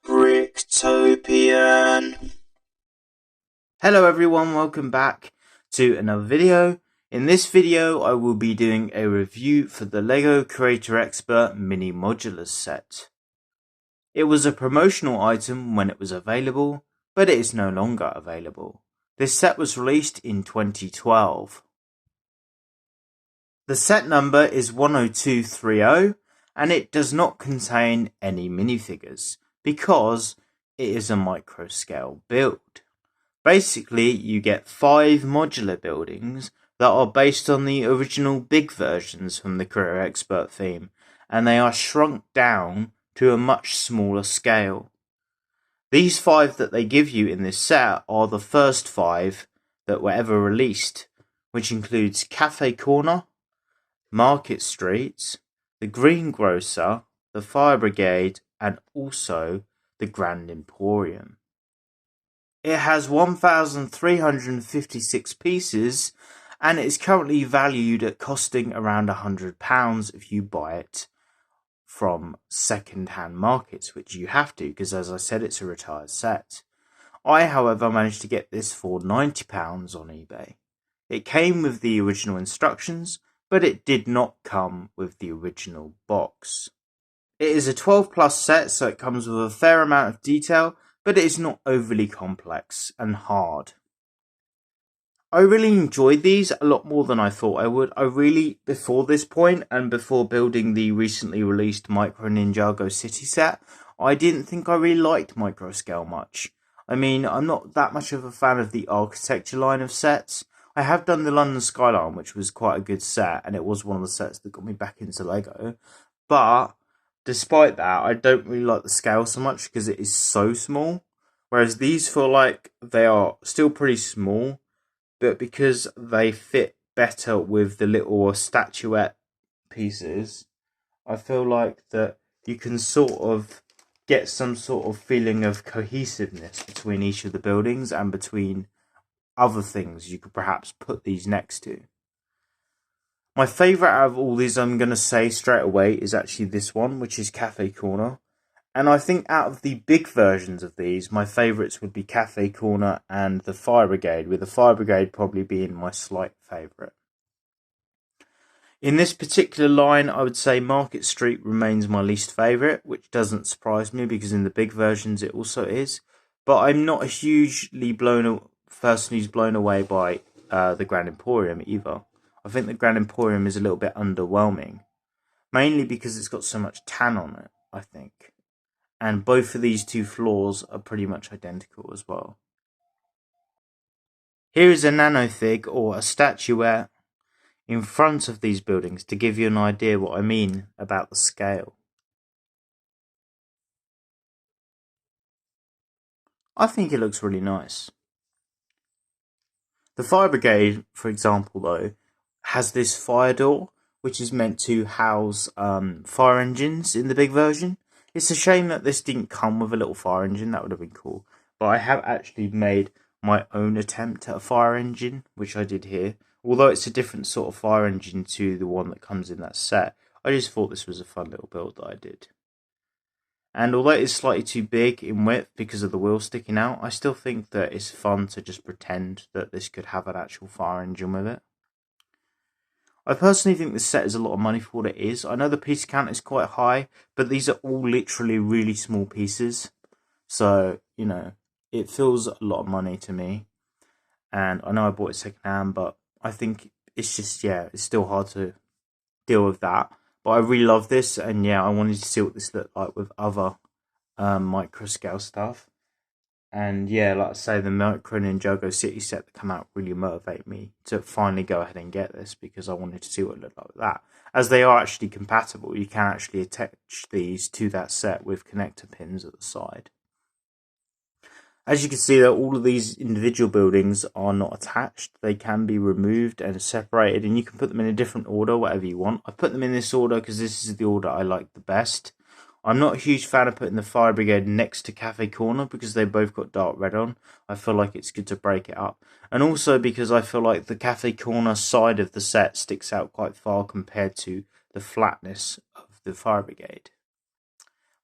Bricktopian. Hello everyone, welcome back to another video. In this video I will be doing a review for the LEGO Creator Expert Mini Modulars set. It was a promotional item when it was available, but it is no longer available. This set was released in 2012. The set number is 10230 and it does not contain any minifigures because it is a micro scale build. Basically, you get 5 modular buildings that are based on the original big versions from the Creator Expert theme, and they are shrunk down to a much smaller scale. These 5 that they give you in this set are the first 5 that were ever released, which includes Cafe Corner, Market Streets, the Greengrocer, the Fire Brigade, and also the Grand Emporium. It has 1,356 pieces and it is currently valued at costing around £100 if you buy it from second-hand markets, which you have to because, as I said, it's a retired set. I, however, managed to get this for £90 on eBay. It came with the original instructions, but it did not come with the original box. It is a 12 plus set, so it comes with a fair amount of detail, but it is not overly complex and hard. I really enjoyed these a lot more than I thought I would. Before this point and before building the recently released Micro Ninjago City set, I didn't think I really liked micro scale much. I mean, I'm not that much of a fan of the architecture line of sets. I have done the London Skyline, which was quite a good set, and it was one of the sets that got me back into LEGO. But despite that, I don't really like the scale so much because it is so small. Whereas these feel like they are still pretty small, but because they fit better with the little statuette pieces, I feel like that you can sort of get some sort of feeling of cohesiveness between each of the buildings and between other things you could perhaps put these next to. My favourite out of all these, I'm going to say straight away, is actually this one, which is Cafe Corner. And I think out of the big versions of these, my favourites would be Cafe Corner and the Fire Brigade, with the Fire Brigade probably being my slight favourite. In this particular line, I would say Market Street remains my least favourite, which doesn't surprise me because in the big versions it also is. But I'm not a hugely person who's blown away by the Grand Emporium either. I think the Grand Emporium is a little bit underwhelming, mainly because it's got so much tan on it, I think. And both of these two floors are pretty much identical as well. Here is a nanofig or a statuette in front of these buildings to give you an idea what I mean about the scale. I think it looks really nice. The Fire Brigade, for example, though, has this fire door, which is meant to house fire engines in the big version. It's a shame that this didn't come with a little fire engine. That would have been cool. But I have actually made my own attempt at a fire engine, which I did here. Although it's a different sort of fire engine to the one that comes in that set, I just thought this was a fun little build that I did. And although it is slightly too big in width because of the wheel sticking out, I still think that it's fun to just pretend that this could have an actual fire engine with it. I personally think this set is a lot of money for what it is. I know the piece count is quite high, but these are all literally really small pieces. So, you know, it feels a lot of money to me. And I know I bought it second hand, but I think it's just, yeah, it's still hard to deal with that. But I really love this, and yeah, I wanted to see what this looked like with other micro scale stuff. And yeah, like I say, the Micro Ninjago City set that come out really motivate me to finally go ahead and get this because I wanted to see what it looked like with that. As they are actually compatible, you can actually attach these to that set with connector pins at the side. As you can see, that all of these individual buildings are not attached. They can be removed and separated, and you can put them in a different order, whatever you want. I put them in this order because this is the order I like the best. I'm not a huge fan of putting the Fire Brigade next to Cafe Corner because they both got dark red on. I feel like it's good to break it up. And also because I feel like the Cafe Corner side of the set sticks out quite far compared to the flatness of the Fire Brigade.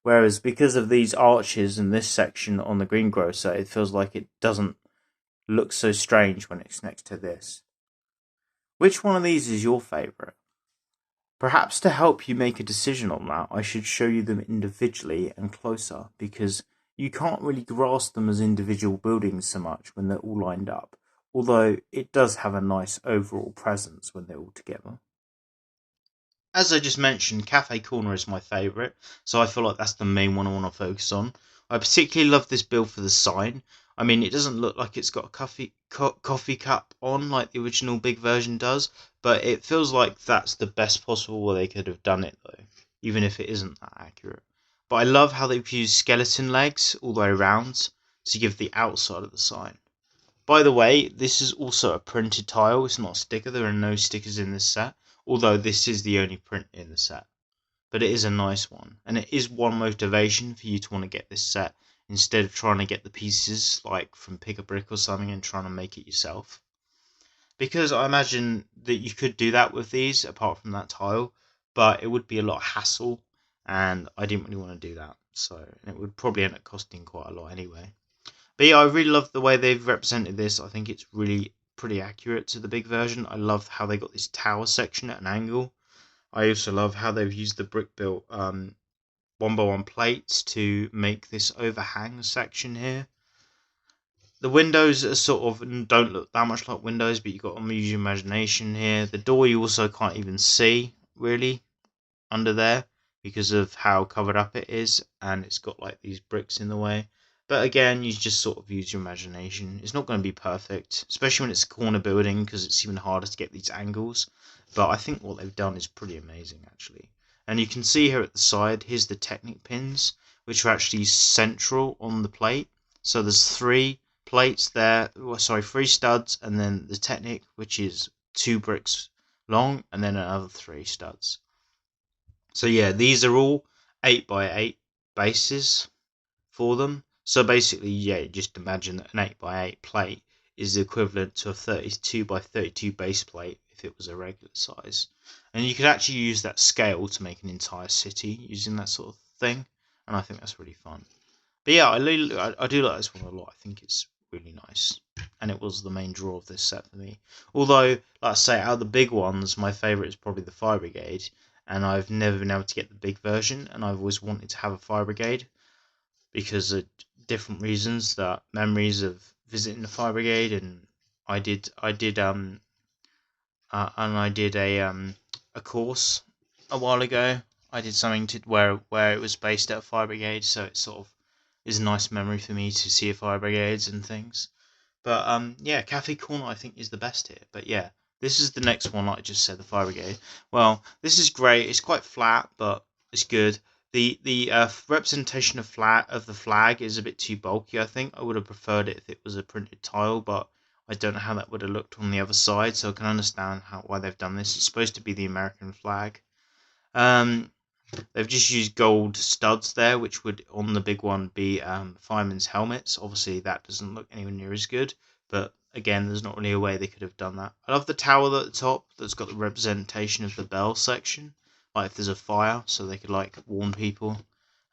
Whereas because of these arches and this section on the greengrocer, it feels like it doesn't look so strange when it's next to this. Which one of these is your favourite? Perhaps to help you make a decision on that, I should show you them individually and closer, because you can't really grasp them as individual buildings so much when they're all lined up, although it does have a nice overall presence when they're all together. As I just mentioned, Cafe Corner is my favourite, so I feel like that's the main one I want to focus on. I particularly love this build for the sign. I mean, it doesn't look like it's got a coffee cup on like the original big version does, but it feels like that's the best possible way they could have done it though, even if it isn't that accurate. But I love how they've used skeleton legs all the way around to give the outside of the sign. By the way, this is also a printed tile, it's not a sticker, there are no stickers in this set, although this is the only print in the set. But it is a nice one, and it is one motivation for you to want to get this set, instead of trying to get the pieces like from Pick a Brick or something and trying to make it yourself. Because I imagine that you could do that with these, apart from that tile, but it would be a lot of hassle, and I didn't really want to do that, so it would probably end up costing quite a lot anyway. But yeah, I really love the way they've represented this. I think it's really pretty accurate to the big version. I love how they got this tower section at an angle. I also love how they've used the brick built 1x1 plates to make this overhang section here. The windows are sort of don't look that much like windows, but you've got to use your imagination here. The door you also can't even see really under there because of how covered up it is, and it's got like these bricks in the way. But again, you just sort of use your imagination. It's not going to be perfect, especially when it's a corner building, because it's even harder to get these angles. But I think what they've done is pretty amazing actually. And you can see here at the side, here's the Technic pins, which are actually central on the plate. So there's 3 plates there, sorry, 3 studs, and then the Technic, which is 2 bricks long, and then another 3 studs. So yeah, these are all 8x8 bases for them. So basically, yeah, just imagine that an 8x8 plate is the equivalent to a 32x32 base plate if it was a regular size. And you could actually use that scale to make an entire city using that sort of thing. And I think that's really fun. But yeah, I do like this one a lot. I think it's really nice. And it was the main draw of this set for me. Although, like I say, out of the big ones, my favourite is probably the Fire Brigade. And I've never been able to get the big version. And I've always wanted to have a Fire Brigade, because of different reasons, that memories of visiting the Fire Brigade, and I did a course a while ago. I did something to where it was based at a Fire Brigade, so it sort of is a nice memory for me to see a Fire Brigades and things. But yeah, Cafe Corner I think is the best here. But yeah, this is the next one, like I just said, the Fire Brigade. Well, this is great. It's quite flat, but it's good. The representation of the flag is a bit too bulky. I think I would have preferred it if it was a printed tile, but I don't know how that would have looked on the other side. So I can understand why they've done this. It's supposed to be the American flag. They've just used gold studs there, which would, on the big one, be firemen's helmets. Obviously, that doesn't look anywhere near as good, but again, there's not really a way they could have done that. I love the tower at the top that's got the representation of the bell section, like if there's a fire, so they could like warn people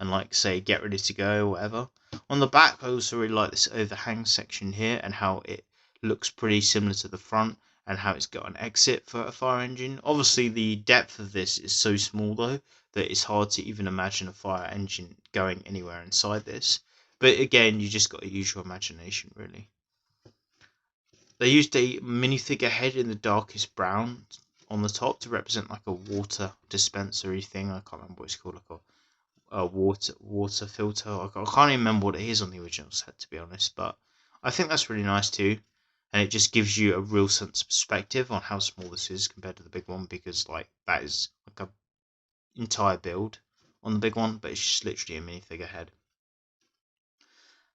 and like say get ready to go or whatever. On the back, I also really like this overhang section here and how it looks pretty similar to the front, and how it's got an exit for a fire engine. Obviously, the depth of this is so small though that it's hard to even imagine a fire engine going anywhere inside this. But again, you just got to use your imagination, really. They used a minifigure head in the darkest brown on the top to represent like a water dispensery thing. I can't remember what it's called, like a water filter. I can't even remember what it is on the original set, to be honest. But I think that's really nice too, and it just gives you a real sense of perspective on how small this is compared to the big one, because like that is like a entire build on the big one, but it's just literally a minifigure head.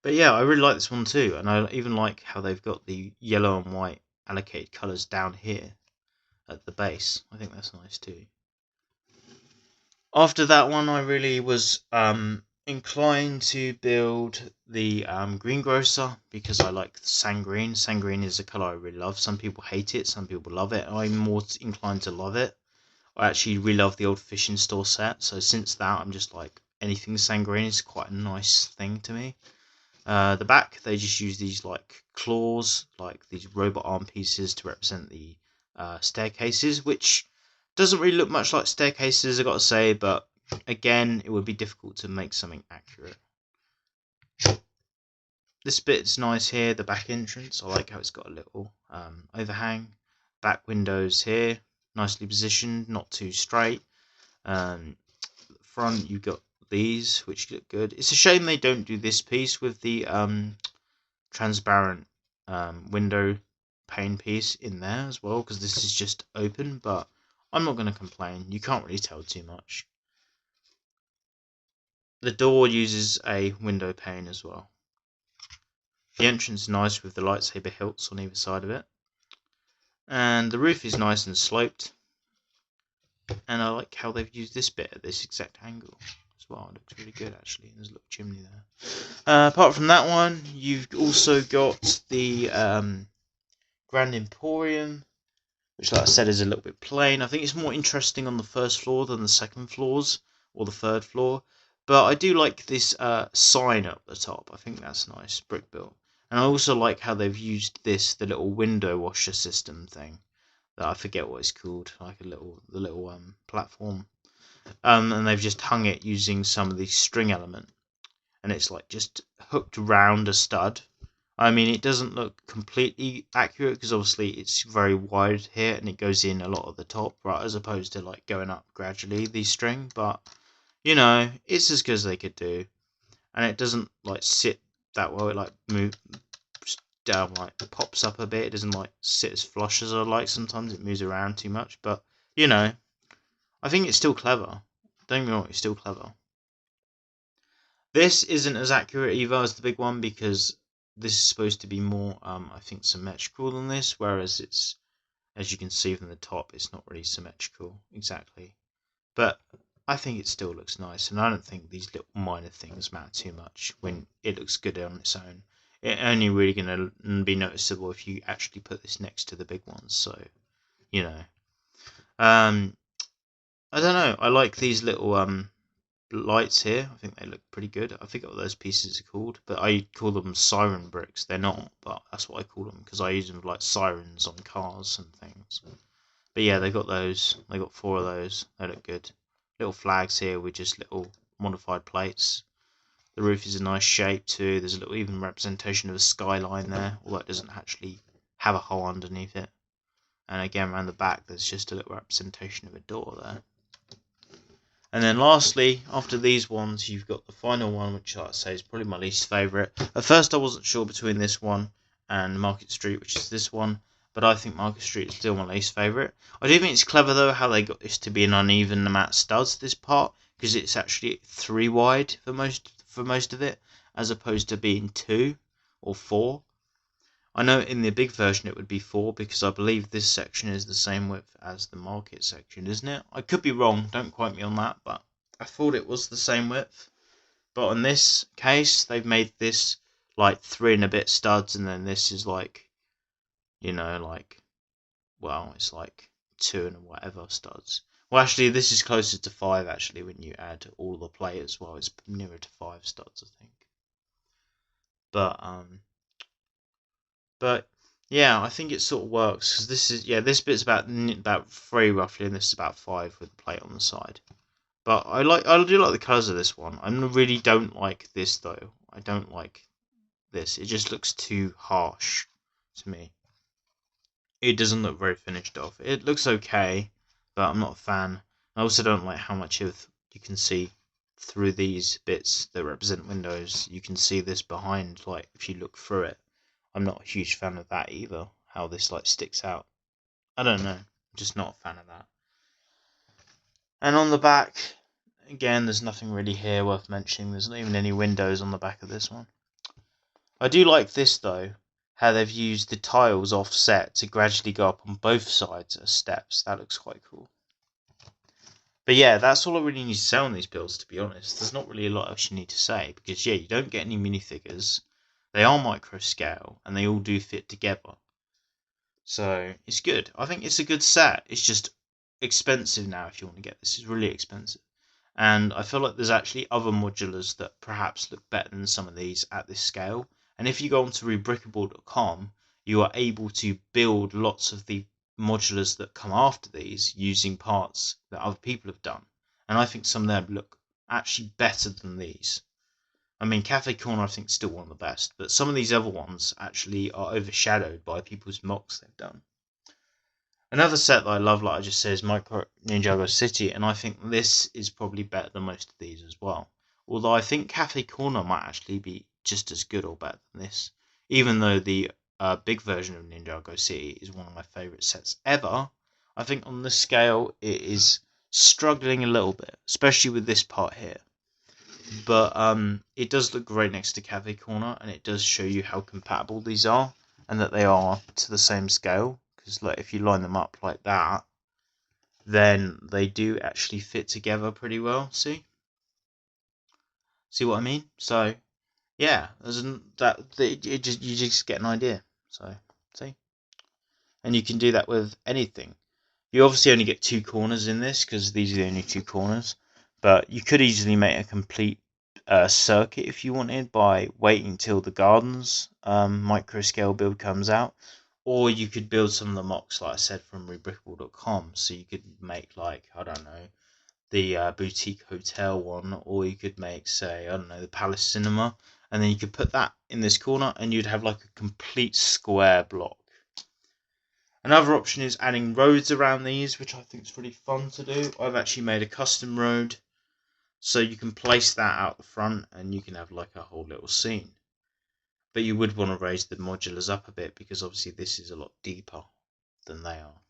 But yeah, I really like this one too, and I even like how they've got the yellow and white allocated colours down here at the base. I think that's nice too. After that one, I really was inclined to build the greengrocer, because I like sand green. Sand green is a colour I really love. Some people hate it, some people love it. I'm more inclined to love it. I actually really love the old fishing store set, so since that I'm just like anything sanguine is quite a nice thing to me. The back, they just use these like claws, like these robot arm pieces to represent the staircases, which doesn't really look much like staircases, I gotta say, but again, it would be difficult to make something accurate. This bit's nice here, the back entrance. I like how it's got a little overhang. Back windows here, nicely positioned, not too straight. Front, you've got these, which look good. It's a shame they don't do this piece with the transparent window pane piece in there as well, because this is just open, but I'm not going to complain. You can't really tell too much. The door uses a window pane as well. The entrance is nice with the lightsaber hilts on either side of it. And the roof is nice and sloped. And I like how they've used this bit at this exact angle as well. It looks really good actually. There's a little chimney there. Apart from that one, you've also got the Grand Emporium, which, like I said, is a little bit plain. I think it's more interesting on the first floor than the second floors or the third floor. But I do like this sign up the top. I think that's nice, brick built. And I also like how they've used this, the little window washer system thing. That I forget what it's called, like the little platform. And they've just hung it using some of the string element. And it's like just hooked around a stud. I mean, it doesn't look completely accurate because obviously it's very wide here and it goes in a lot at the top, right, as opposed to like going up gradually, the string. But, you know, it's as good as they could do. And it doesn't like sit that well, it like moves down, like pops up a bit. It doesn't like sit as flush as I like. Sometimes it moves around too much, but, you know, I think it's still clever. Don't get me wrong, it's still clever. This isn't as accurate either as the big one because this is supposed to be more, I think, symmetrical than this, whereas it's, as you can see from the top, it's not really symmetrical exactly. But I think it still looks nice, and I don't think these little minor things matter too much when it looks good on its own. It's only really going to be noticeable if you actually put this next to the big ones, so, you know. I don't know, I like these little lights here. I think they look pretty good. I forget what those pieces are called, but I call them siren bricks. They're not, but that's what I call them because I use them like sirens on cars and things. But yeah, they got those. They got 4 of those. They look good. Little flags here with just little modified plates. The roof is a nice shape too. There's a little even representation of a skyline there, although it doesn't actually have a hole underneath it. And again, around the back, there's just a little representation of a door there. And then lastly, after these ones, you've got the final one, which I'd say is probably my least favourite. At first I wasn't sure between this one and Market Street, which is this one, but I think Market Street is still my least favourite. I do think it's clever though how they got this to be an uneven amount of studs, this part, because it's actually 3 wide for most of it, as opposed to being 2 or 4. I know in the big version it would be 4 because I believe this section is the same width as the market section, isn't it? I could be wrong, don't quote me on that, but I thought it was the same width. But in this case, they've made this like 3 and a bit studs, and then this is like, you know, like, well, it's like 2 and whatever studs. Well, actually, this is closer to 5 actually when you add all the plate as well. It's nearer to 5 studs, I think. But yeah, I think it sort of works because this bit's about 3 roughly, and this is about 5 with the plate on the side. But I do like the colours of this one. I really don't like this though. I don't like this. It just looks too harsh to me. It doesn't look very finished off. It looks okay, but I'm not a fan. I also don't like how much of you can see through these bits that represent windows. You can see this behind, like if you look through it. I'm not a huge fan of that either, how this like sticks out. I don't know, I'm just not a fan of that. And on the back, again, there's nothing really here worth mentioning. There's not even any windows on the back of this one. I do like this though, how they've used the tiles offset to gradually go up on both sides as steps. That looks quite cool. But yeah, that's all I really need to say on these builds, to be honest. There's not really a lot else you need to say, because yeah, you don't get any minifigures. They are micro scale, and they all do fit together. So, it's good. I think it's a good set. It's just expensive now if you want to get this. It's really expensive. And I feel like there's actually other modulars that perhaps look better than some of these at this scale. And if you go onto rebrickable.com, you are able to build lots of the modulars that come after these using parts that other people have done. And I think some of them look actually better than these. I mean, Cafe Corner I think is still one of the best, but some of these other ones actually are overshadowed by people's mocks they've done. Another set that I love, like I just said, is Micro Ninjago City, and I think this is probably better than most of these as well. Although I think Cafe Corner might actually be just as good or better than this, even though the big version of Ninjago City is one of my favourite sets ever. I think on this scale it is struggling a little bit, especially with this part here. But it does look great next to Cafe Corner, and it does show you how compatible these are, and that they are to the same scale. Because like, if you line them up like that, then they do actually fit together pretty well. See what I mean? So yeah, you just get an idea. So see, and you can do that with anything. You obviously only get 2 corners in this because these are the only 2 corners, but you could easily make a complete circuit if you wanted by waiting till the gardens micro scale build comes out, or you could build some of the mocks like I said from rebrickable.com. So you could make, like, I don't know, the boutique hotel one, or you could make, say, I don't know, the Palace Cinema, and then you could put that in this corner and you'd have like a complete square block. Another option is adding roads around these, which I think is really fun to do. I've actually made a custom road, so you can place that out the front and you can have like a whole little scene. But you would want to raise the modulars up a bit because obviously this is a lot deeper than they are.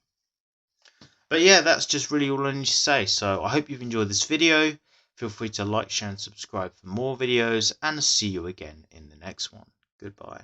But yeah, that's just really all I need to say. So I hope you've enjoyed this video. Feel free to like, share and subscribe for more videos, and see you again in the next one. Goodbye.